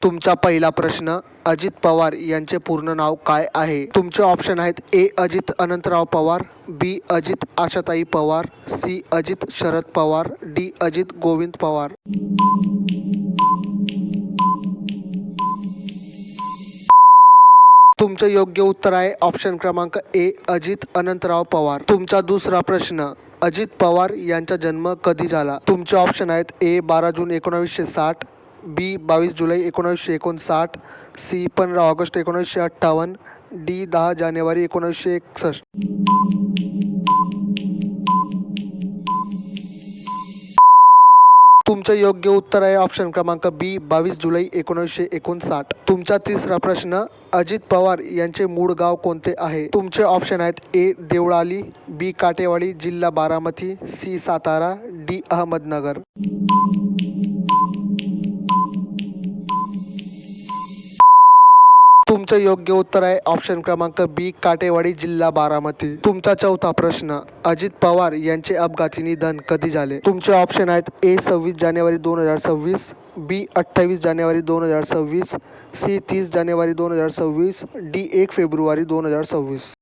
तुमचा पहिला प्रश्न, अजित पवार यांचे पूर्ण नाव काय आहे? तुमचे ऑप्शन आहेत ए. अजित अनंतराव पवार, बी. अजित आशाताई पवार, सी. अजित शरद पवार, डी. अजित गोविंद पवार. तुमचं योग्य उत्तर आहे ऑप्शन क्रमांक ए. अजित अनंतराव पवार. तुमचा दुसरा प्रश्न, अजित पवार यांचा जन्म कधी झाला? तुमचे ऑप्शन आहेत ए. 12 जून 1960, बी. 22 जुलै 1959, सी. 15 August 1958, D. 10 जानेवारी 1961. तुमचं योग्य उत्तर आहे ऑप्शन क्रमांक बी. 22 जुलै 1959. तुमचा तिसरा प्रश्न, अजित पवार यांचे मूळ गाव कोणते आहे? तुमचे ऑप्शन आहेत ए. देवळाली, बी. काटेवाडी, जिल्हा बारामती, सी. सातारा, डी. अहमदनगर. तुमचं योग्य उत्तर आहे ऑप्शन क्रमांक बी. काटेवाडी, जिल्हा बारामती. तुमचा चौथा प्रश्न, अजित पवार यांचे अपघाती निधन कधी झाले? तुमचे ऑप्शन आहेत ए. 26 जानेवारी 2026, बी. 28 जानेवारी 2026, सी. 30 जानेवारी 2026, डी. 1 फेब्रुवारी 2026.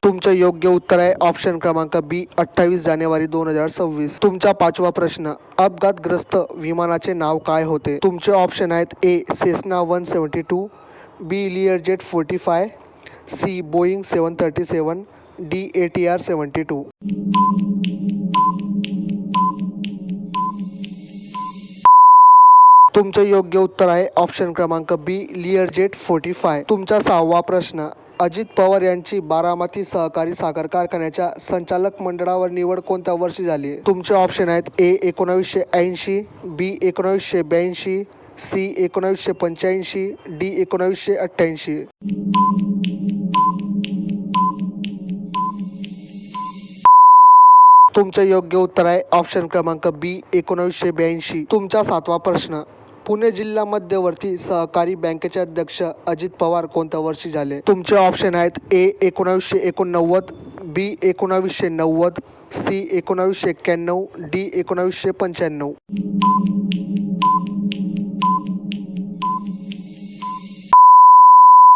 तुमचं योग्य उत्तर आहे ऑप्शन क्रमांक बी. 28 जानेवारी 2026. तुमचा पाचवा प्रश्न, अपघातग्रस्त विमानाचे नाव काय होते? तुमचे ऑप्शन आहेत ए. सेस्ना 172, बी. लिअरजेट 45, सी. Boeing 737, D. ATR 72. तुमचं योग्य उत्तर आहे ऑप्शन क्रमांक बी. लिअरजेट 45. तुमचा सहावा प्रश्न, अजित पवार यांची बारामती सहकारी साखर कारखान्याच्या संचालक मंडळावर निवड कोणत्या वर्षी झाली? तुमचे ऑप्शन आहेत ए. 1980, बी. 1982, सी. 1985, डी. 1988. तुमचं योग्य उत्तर आहे ऑप्शन क्रमांक बी. 1982. तुमचा सातवा प्रश्न, पुणे जिल्हा मध्यवर्ती सहकारी बँकेचे अध्यक्ष अजित पवार कोणत्या वर्षी झाले? तुमचे ऑप्शन आहेत ए. 1989, बी. 1990, सी. 1991, डी. 1995.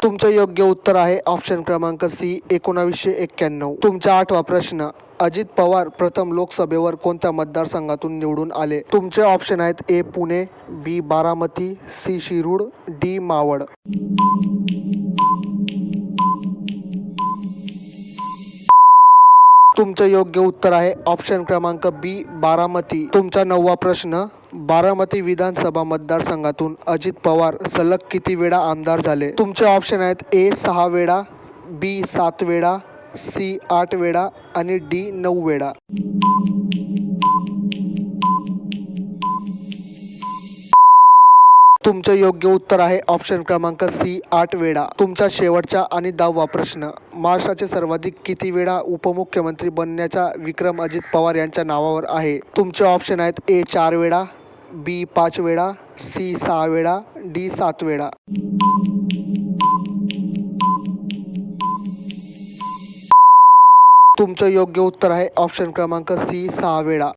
तुमचं योग्य उत्तर आहे ऑप्शन क्रमांक सी. 1991. तुमचा आठवा प्रश्न, अजित पवार प्रथम लोकसभेवर कोणत्या मतदारसंघातून निवडून आले? तुमचे ऑप्शन आहेत ए. पुणे, बी. बारामती, सी. शिरूर, डी. मावळ. तुमचं योग्य उत्तर आहे ऑप्शन क्रमांक बी. बारामती. तुमचा नववा प्रश्न, बारामती विधानसभा मतदारसंघातून अजित पवार सलग किती वेळा आमदार झाले? तुमचे ऑप्शन आहेत ए. 6 वेळा, बी. 7 वेळा, सी. 8 वेळा आणि डी. 9 वेळा. तुमचं योग्य उत्तर आहे ऑप्शन क्रमांक सी. 8 वेळा. तुमचा शेवटचा आणि 10वा प्रश्न, महाराष्ट्राचे सर्वाधिक किती वेळा उपमुख्यमंत्री बनण्याचा विक्रम अजित पवार यांच्या नावावर आहे? तुमचे ऑप्शन आहेत ए. 4 वेळा, बी. 5 वेळा, सी. 6 वेळा, डी. 7 वेळा. तुमचं योग्य उत्तर आहे ऑप्शन क्रमांक सी. 6 वेळा.